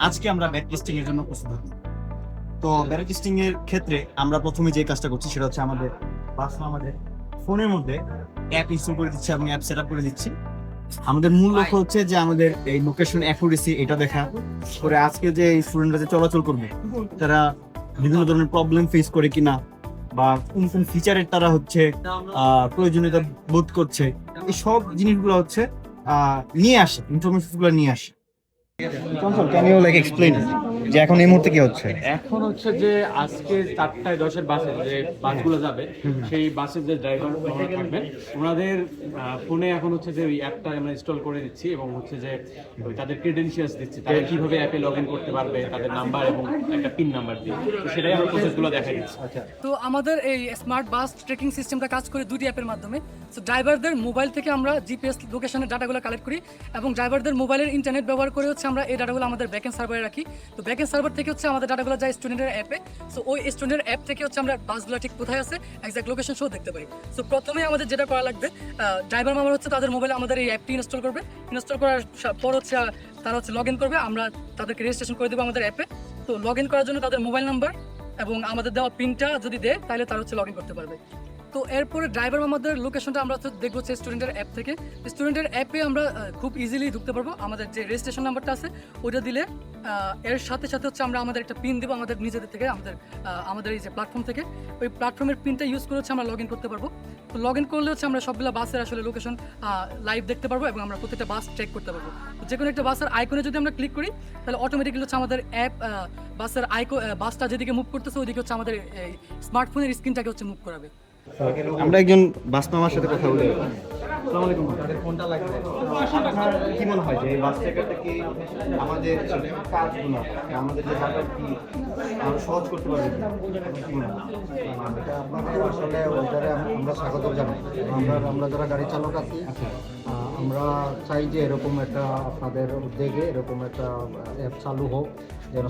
আজকে আমরা back testing এর জন্য প্রস্তুত হব। তো ব্যাক টেস্টিং এর ক্ষেত্রে আমরা প্রথমে যে কাজটা করছি সেটা হচ্ছে আমাদের ফোনের মধ্যে অ্যাপ ইনস্টল করে দিচ্ছি এবং অ্যাপ সেটআপ করে দিচ্ছি। আমাদের মূল লক্ষ্য হচ্ছে যে আমাদের এই লোকেশন অ্যাকুরেসি এটা দেখা করে আজকে যে স্টুডেন্টরা যে চলাচল করবে তারা বিভিন্ন ধরনের প্রবলেম ফেস করে কিনা বা কোন কোন ফিচারের তারা হচ্ছে প্রয়োজনীয়তা বোধ করছে, এই সব জিনিসগুলো হচ্ছে নিয়ে আসে, ইনফরমেশন গুলো নিয়ে আসে। চঞ্চল, ক্যান ইউ লাইক এক্সপ্লেইন যে এখন এই মুহূর্তে কি হচ্ছে? এখন হচ্ছে যে আজকে 4:10 বাসে যে বাসগুলো যাবে সেই বাসের যে ড্রাইভার থাকবেন ওনাদের ফোনে এখন হচ্ছে যে ওই অ্যাপটা আমরা ইনস্টল করে দিচ্ছি এবং হচ্ছে যে ওই তাদের ক্রেডেনশিয়ালস দিচ্ছি, তারা কিভাবে অ্যাপে লগ ইন করতে পারবে তাদের নাম্বার এবং একটা পিন নাম্বার দিয়ে, তো সেটাই আমরা প্রসেসগুলো দেখা দিচ্ছি। তো আমাদের এই স্মার্ট বাস ট্রেকিং সিস্টেমটা কাজ করে দুটি অ্যাপের মাধ্যমে। তো ড্রাইভারদের মোবাইল থেকে আমরা জিপিএস লোকেশনের ডাটাগুলো কালেক্ট করি এবং ড্রাইভারদের মোবাইলের ইন্টারনেট ব্যবহার করে হচ্ছে আমরা এই ডাটাগুলো আমাদের ব্যাকএন্ড সার্ভারে রাখি। তো ব্যাকএন্ড সার্ভার থেকে হচ্ছে আমাদের ডাটাগুলো যায় স্টুডেন্টের অ্যাপে। সো ওই স্টুডেন্টের অ্যাপ থেকে হচ্ছে আমরা বাসগুলো ঠিক কোথায় আছে এক্সাক্ট লোকেশন সহ দেখতে পারি। সো প্রথমে আমাদের যেটা করা লাগবে, ড্রাইভার মামার হচ্ছে তাদের মোবাইলে আমাদের এই অ্যাপটি ইনস্টল করবে। ইনস্টল করার পর হচ্ছে তারা হচ্ছে লগ ইন করবে, আমরা তাদেরকে রেজিস্ট্রেশন করে দেবো আমাদের অ্যাপে। তো লগ ইন করার জন্য তাদের মোবাইল নাম্বার এবং আমাদের দেওয়া পিনটা যদি দেয় তাহলে তারা হচ্ছে লগ ইন করতে পারবে। তো এরপরে ড্রাইভার আমাদের লোকেশনটা আমরা হচ্ছে দেখবো হচ্ছে স্টুডেন্টের অ্যাপ থেকে। স্টুডেন্টের অ্যাপে আমরা খুব ইজিলি ঢুকতে পারবো। আমাদের যে রেজিস্ট্রেশন নাম্বারটা আছে ওইটা দিলে এর সাথে সাথে হচ্ছে আমরা আমাদের একটা পিন দেবো আমাদের নিজেদের থেকে, আমাদের এই যে প্ল্যাটফর্ম থেকে। ওই প্ল্যাটফর্মের পিনটা ইউজ করে হচ্ছে আমরা লগ ইন করতে পারবো। তো লগ ইন করলে হচ্ছে আমরা সবগুলো বাসের আসলে লোকেশন লাইভ দেখতে পারবো এবং আমরা প্রত্যেকটা বাস চেক করতে পারবো। তো যে কোনো একটা বাসের আইকনে যদি আমরা ক্লিক করি তাহলে অটোমেটিক্যালি হচ্ছে আমাদের অ্যাপ বাসের বাসটা যেদিকে মুভ করতেছে ওইদিকে হচ্ছে আমাদের স্মার্টফোনের স্ক্রিনটাকে হচ্ছে মুভ করাবে। আমরা একজন বাস মামার সাথে কথা বলি। আসসালামু আলাইকুম, তাদের ফোনটা লাগবে। আপনার কি মনে হয় যে এই বাস চেকারটা কি আমাদের কাজগুলো, আমাদের যে কাজটা কি আরো সহজ করতে পারবে? কি মনে হয়? এটা আপনাকে আসলে ওইটারে আমরা স্বাগত জানাই। আমরা যারা গাড়ি চালক আছি, আমরা চাই যে এরকম একটা আপনাদের উদ্যোগে এরকম একটা অ্যাপ চালু হোক যেন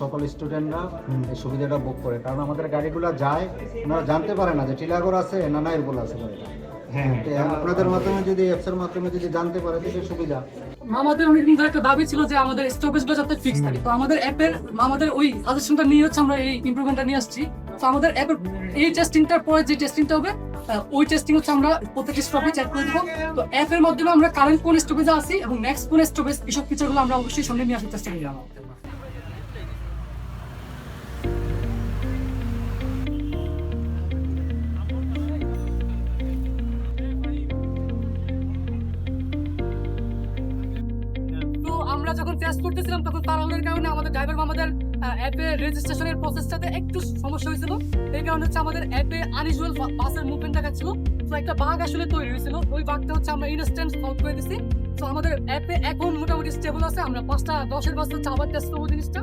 সকল স্টুডেন্টরা এই সুবিধাটা ভোগ করে। কারণ আমাদের গাড়িগুলো যায়, ওনারা জানতে পারে না যে টিলাগড় আছে না নাইরবোল আছে গাড়িটা। হ্যাঁ, আপনাদের মাধ্যমে যদি অ্যাপসের মাধ্যমে যদি জানতে পারে তো সুবিধা। আমাদের অনেকদিন ধরে একটা দাবি ছিল যে আমাদের স্টপেজগুলো যাতে ফিক্স থাকে। তো আমাদের অ্যাপের আমাদের ওই সাজেশনটা নিয়ে হচ্ছে আমরা এই ইমপ্রুভমেন্টটা নিয়ে আসছি। তো আমাদের অ্যাপের এই টেস্টিংটার পরে যে টেস্টিংটা হবে ওই টেস্টিং হচ্ছে আমরা প্রত্যেকটা স্টপেজ অ্যাড করে দেবো। তো অ্যাপের মাধ্যমে আমরা কারেন্ট কোন স্টপেজে আছি এবং নেক্সট কোন স্টপেজ, এইসব ফিচারগুলো আমরা অবশ্যই সঙ্গে নিয়ে আসার চেষ্টা করি। তো আমরা যখন টেস্ট করতেছিলাম তখন কারণের কারণে আমাদের ড্রাইভার আমাদের অ্যাপে রেজিস্ট্রেশনের প্রসেসটাতে একটু সমস্যা হয়েছিল। এই কারণে হচ্ছে আমাদের অ্যাপে আনইউজুয়াল বাসের মুভমেন্ট দেখাচ্ছিল। তো একটা বাগ আসলে তৈরি হয়েছিল, ওই বাগটা হচ্ছে আমরা ইনস্ট্যান্ট সলভ করে দিছি। তো আমাদের অ্যাপে এখন মোটামুটি স্টেবল আছে। আমরা 5টা 10-এর বাস হচ্ছে আবার টেস্ট করবো জিনিসটা।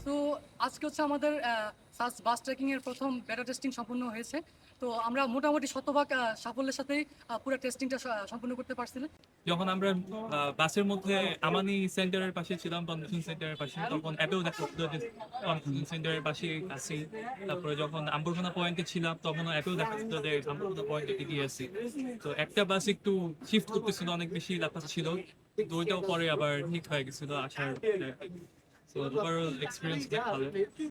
তো আজকে হচ্ছে আমাদের বাস ট্রেকিং এর প্রথম বেটা টেস্টিং সম্পূর্ণ হয়েছে। তো আমরা মোটামুটি শতভাগ সাফল্যের সাথেই পুরো টেস্টিংটা সম্পূর্ণ করতে পারছিলাম। যখন আমরা বাসের মধ্যে আমানি সেন্টারের পাশে ছিলাম, কনভেনশন সেন্টারের পাশে, তখন অ্যাপেও দেখা হতো যে কনভেনশন সেন্টারের পাশে আছি। তারপরে যখন আম্বরখানা পয়েন্টে ছিলাম তখন অ্যাপেও দেখা হতো যে আম্বরখানা পয়েন্টে এগিয়ে আছি। তো একটা বাস একটু শিফট করতেছিল, অনেক বেশি লাফাস ছিল, তো ওইটাও পরে আবার ঠিক হয়ে গেছিল আসার। তো ওভারঅল এক্সপিরিয়েন্স ভালো।